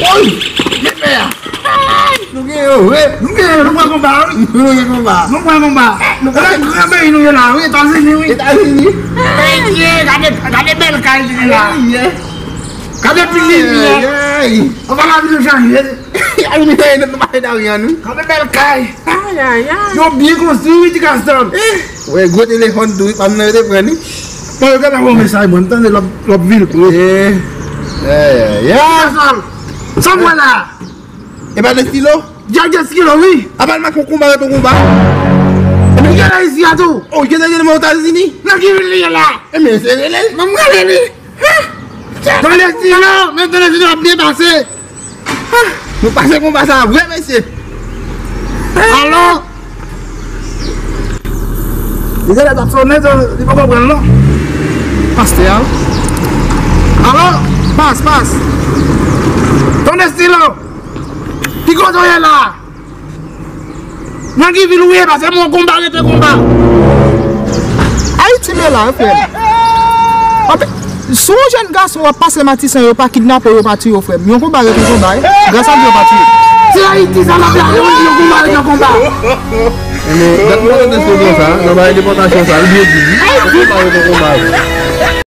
Oi! Não vai comprar. Não vai comprar. Também não ia lá, eu ia estar assim. Cadê Belo Caio lá? Cadê Felipe? Eu vou lá no Jair. Aí não vai não vai dar olhando. Cadê Belo Caio? Eu bico assim de gastando. Ué, gota ele hondu para não ter grande. Mas eu quero começar a montar ele logo vírgula. Samuel lá. E para estilo? Já estilo oui. Abal ma kukumba to kumba. Me quero esse ato. Oh, que daí ele monta assim? Não que ele lá. É mesmo, ele. Vamos lá ele. Dans les stylos, maintenant je dois bien passer. Nous passons comme ça, ouais, monsieur. Alors, vous allez la sonner, il va pas prendre là. Pasteur. Alors, passe. Dans les stylos, qui contrôle là? Moi qui vais louer parce que mon combat est un combat. Haïti, mais là, frère. Si un jeune garçon va passer Matissan, il va pas kidnapper, il va pas tuer, frère. Mais on combat avec un combat. Grâce à Dieu, il va pas tuer. C'est Haïti, ça l'a fait, on combat avec un combat. Mais, d'accord, on a des choses comme ça, on va aller monter ça, il dit, on va aller monter ça.